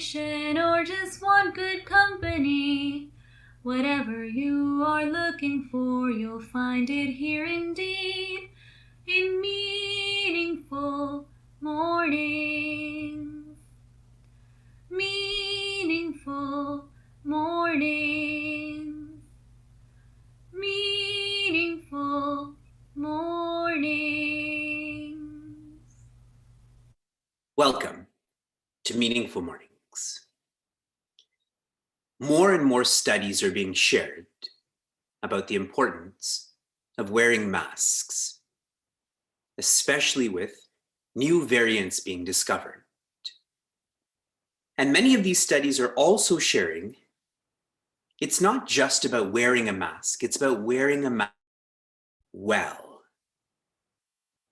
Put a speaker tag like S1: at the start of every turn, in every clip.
S1: conversation or just want good company. Whatever you are looking for, you'll find it here indeed, in Meaningful Mornings. Meaningful Mornings. Meaningful Mornings.
S2: Welcome to Meaningful Mornings. More and more studies are being shared about the importance of wearing masks, especially with new variants being discovered. And many of these studies are also sharing it's not just about wearing a mask, it's about wearing a mask well.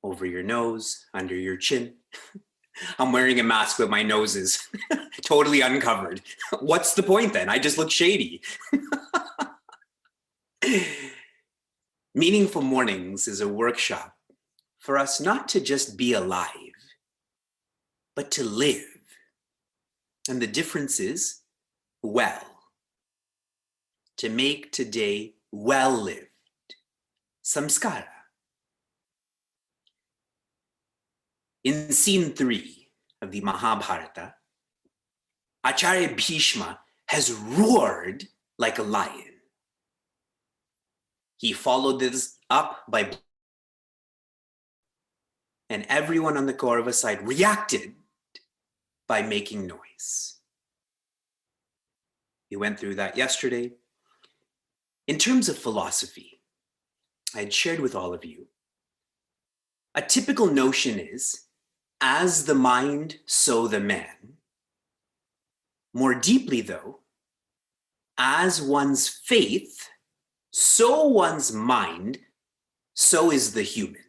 S2: Over your nose, under your chin. I'm wearing a mask, but my nose is totally uncovered. What's the point then? I just look shady. Meaningful Mornings is a workshop for us not to just be alive, but to live. And the difference is well. To make today well lived. Samskara. In scene 3 of the Mahabharata, Acharya Bhishma has roared like a lion. He followed this up by, and everyone on the Kaurava side reacted by making noise. We went through that yesterday. In terms of philosophy, I had shared with all of you, a typical notion is, as the mind, so the man. More deeply though, as one's faith, so one's mind, so is the human.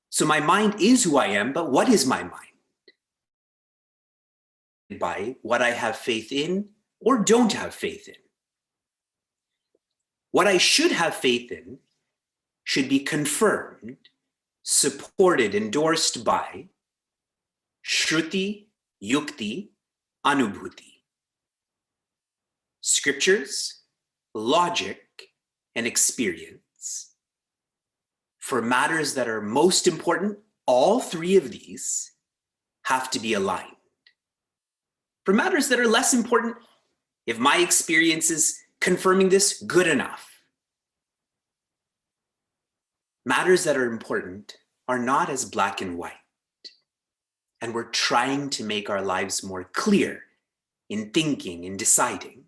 S2: So my mind is who I am, but what is my mind? By what I have faith in or don't have faith in. What I should have faith in should be confirmed, supported, endorsed by Shruti, Yukti, Anubhuti. Scriptures, logic, and experience. For matters that are most important, all three of these have to be aligned. For matters that are less important, if my experience is confirming this, good enough. Matters that are important are not as black and white. And we're trying to make our lives more clear in thinking and deciding.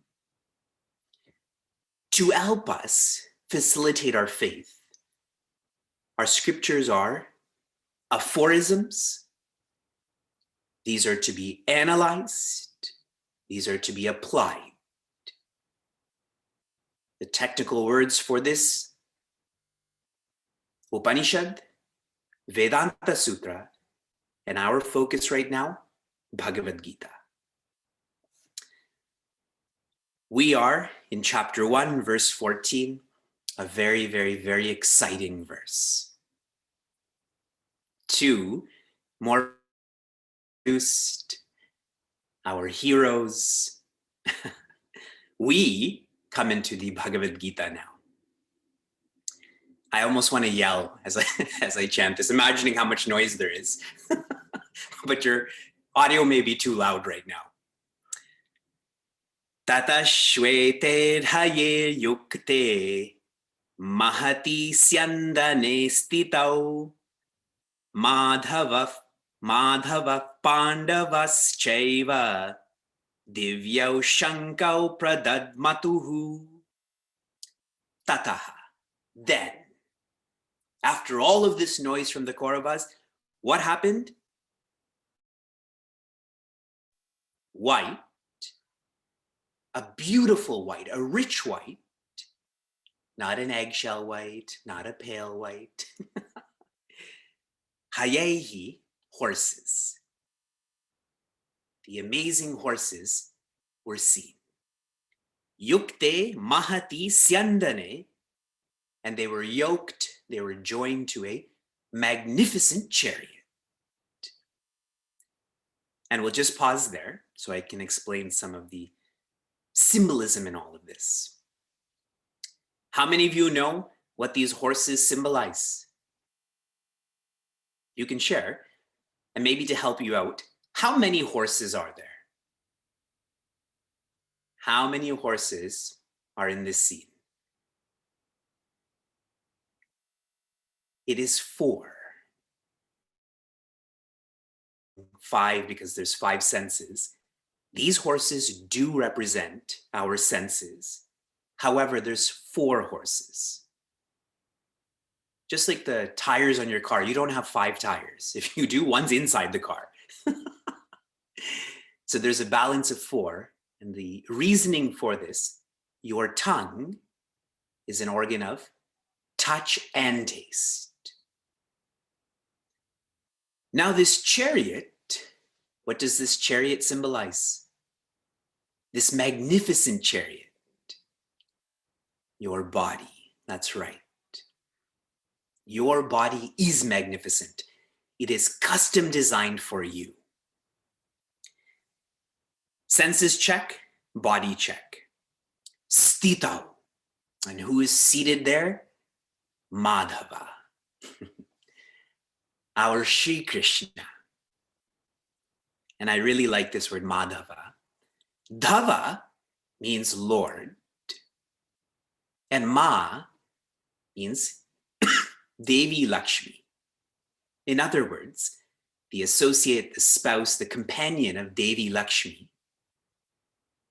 S2: To help us facilitate our faith, our scriptures are aphorisms. These are to be analyzed. These are to be applied. The technical words for this, Upanishad, Vedanta Sutra, and our focus right now, Bhagavad Gita. We are in chapter 1, verse 14, a very, very, very exciting verse. 2 more introduced, our heroes. We come into the Bhagavad Gita now. I almost want to yell as I chant this, imagining how much noise there is. But your audio may be too loud right now. Tata shwete dhaye yukte mahati syandane stitau madhava pandavaschaiva divyau shankau pradadmatuhu. Tataha. Then, after all of this noise from the Kauravas, what happened? White, a beautiful white, a rich white, not an eggshell white, not a pale white. Hayehi, horses. The amazing horses were seen. Yukte mahati syandane, and they were yoked, they were joined to a magnificent chariot. And we'll just pause there so I can explain some of the symbolism in all of this. How many of you know what these horses symbolize? You can share. And maybe to help you out, how many horses are there? How many horses are in this scene? It is 4. 5 because there's 5 senses. These horses do represent our senses. However, there's 4 horses. Just like the tires on your car, you don't have 5 tires. If you do, one's inside the car. So there's a balance of 4. And the reasoning for this, your tongue is an organ of touch and taste. Now this chariot, what does this chariot symbolize? This magnificent chariot. Your body, that's right. Your body is magnificent. It is custom designed for you. Senses check, body check. Stito. And who is seated there? Madhava. Our Sri Krishna. And I really like this word Madhava. Dhava means Lord. And Ma means Devi Lakshmi. In other words, the associate, the spouse, the companion of Devi Lakshmi.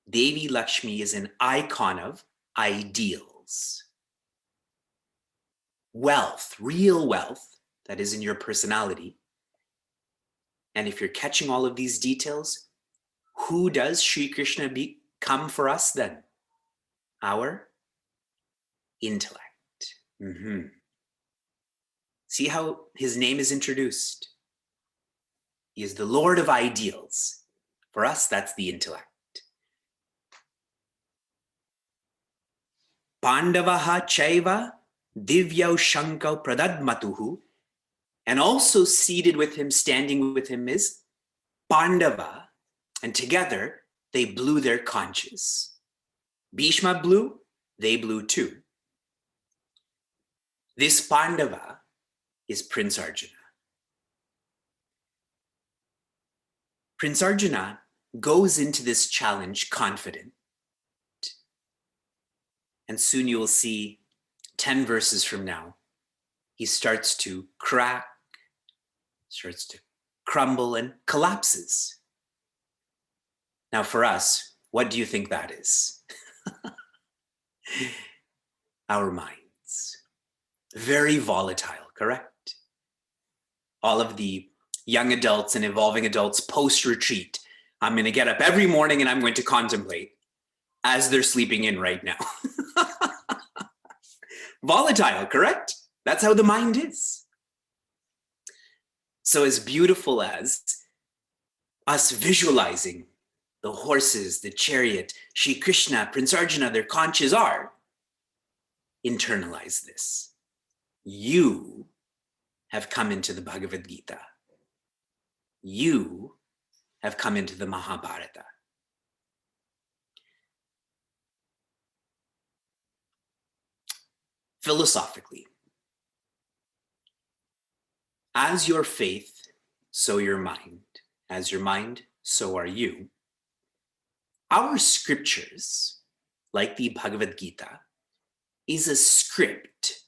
S2: Devi Lakshmi is an icon of ideals. Wealth, real wealth, that is in your personality. And if you're catching all of these details, who does Sri Krishna become for us then? Our intellect. See how his name is introduced? He is the Lord of ideals. For us, that's the intellect. Pandavaha chaiva divyau shankau pradadmatuhu. And also seated with him, standing with him is Pandava. And together, they blew their conches. Bhishma blew, they blew too. This Pandava is Prince Arjuna. Prince Arjuna goes into this challenge confident. And soon you will see 10 verses from now, he starts to crack, starts to crumble and collapses. Now for us, what do you think that is? Our minds. Very volatile, correct? All of the young adults and evolving adults post-retreat, I'm going to get up every morning and I'm going to contemplate as they're sleeping in right now. Volatile, correct? That's how the mind is. So as beautiful as us visualizing the horses, the chariot, Sri Krishna, Prince Arjuna, their conches are, internalize this. You have come into the Bhagavad Gita. You have come into the Mahabharata. Philosophically, as your faith, so your mind. As your mind, so are you. Our scriptures, like the Bhagavad Gita, is a script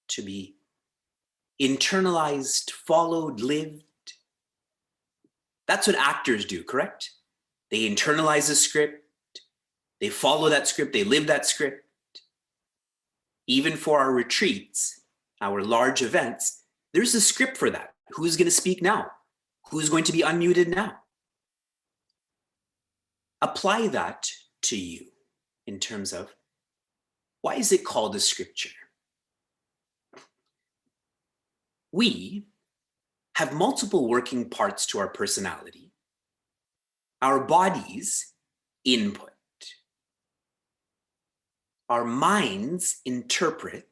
S2: to be internalized, followed, lived. That's what actors do, correct? They internalize a script, they follow that script, they live that script. Even for our retreats, our large events, there's a script for that. Who's going to speak now? Who's going to be unmuted now? Apply that to you in terms of, why is it called a scripture? We have multiple working parts to our personality. Our bodies input. Our minds interpret,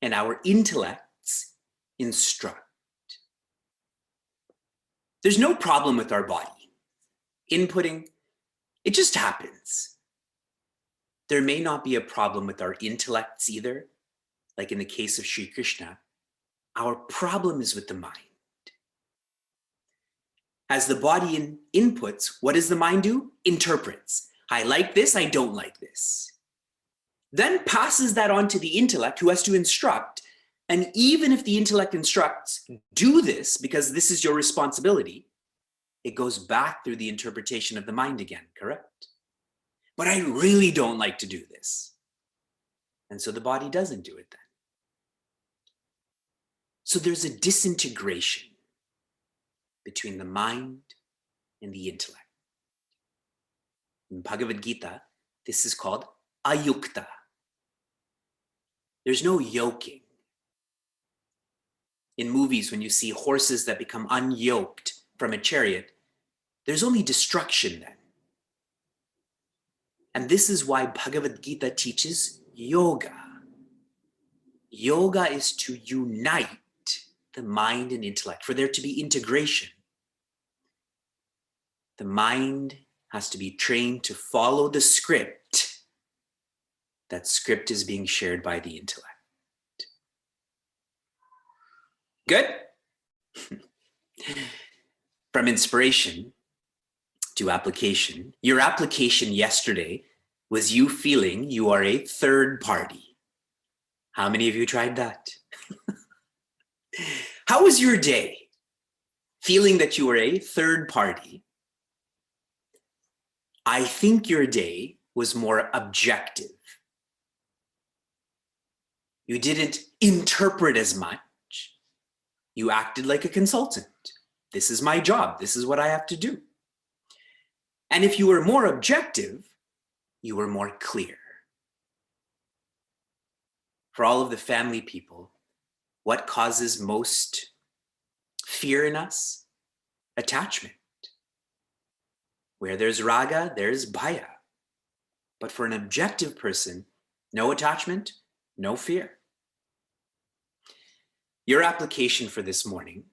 S2: and our intellects instruct. There's no problem with our body. Inputting, it just happens. There may not be a problem with our intellects either. Like in the case of Sri Krishna, our problem is with the mind. As the body inputs, what does the mind do? Interprets. I like this, I don't like this. Then passes that on to the intellect, who has to instruct. And even if the intellect instructs, do this because this is your responsibility, it goes back through the interpretation of the mind again, correct? But I really don't like to do this. And so the body doesn't do it then. So there's a disintegration between the mind and the intellect. In Bhagavad Gita, this is called ayukta. There's no yoking. In movies, when you see horses that become unyoked from a chariot, there's only destruction then. And this is why Bhagavad Gita teaches yoga. Yoga is to unite the mind and intellect, for there to be integration. The mind has to be trained to follow the script. That script is being shared by the intellect. Good? From inspiration to application. Your application yesterday was you feeling you are a third party. How many of you tried that? How was your day? Feeling that you were a third party. I think your day was more objective. You didn't interpret as much. You acted like a consultant. This is my job. This is what I have to do. And if you were more objective, you were more clear. For all of the family people, what causes most fear in us? Attachment. Where there's raga, there's bhaya. But for an objective person, no attachment, no fear. Your application for this morning,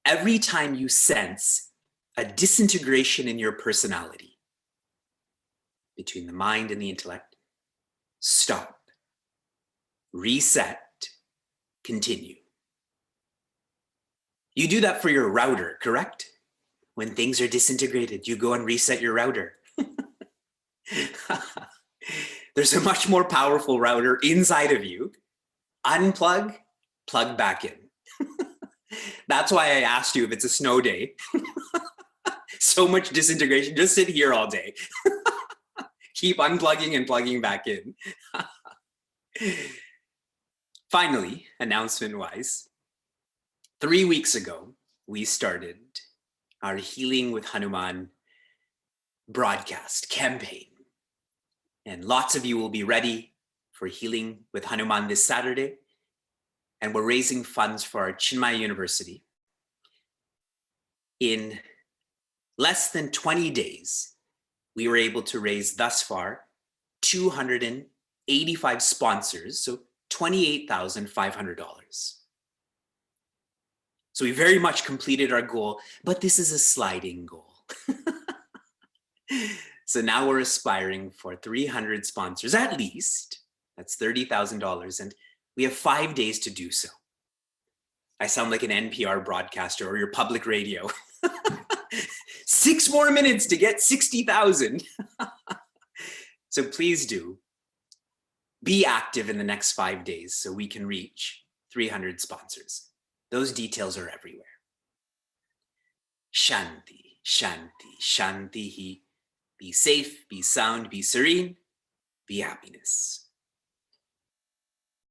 S2: every time you sense a disintegration in your personality between the mind and the intellect, stop, reset, continue. You do that for your router, correct? When things are disintegrated, you go and reset your router. There's a much more powerful router inside of you. Unplug, plug back in. That's why I asked you if it's a snow day. So much disintegration, just sit here all day. Keep unplugging and plugging back in. Finally, announcement-wise, 3 weeks ago, we started our Healing with Hanuman broadcast campaign. And lots of you will be ready for Healing with Hanuman this Saturday. And we're raising funds for our Chinmaya University. In less than 20 days, we were able to raise thus far 285 sponsors, so $28,500. So we very much completed our goal, but this is a sliding goal. So now we're aspiring for 300 sponsors at least. That's $30,000, and we have 5 days to do so. I sound like an NPR broadcaster or your public radio. 6 more minutes to get 60,000. So please do be active in the next 5 days so we can reach 300 sponsors. Those details are everywhere. Shanti, Shanti, Shanti. Be safe, be sound, be serene, be happiness.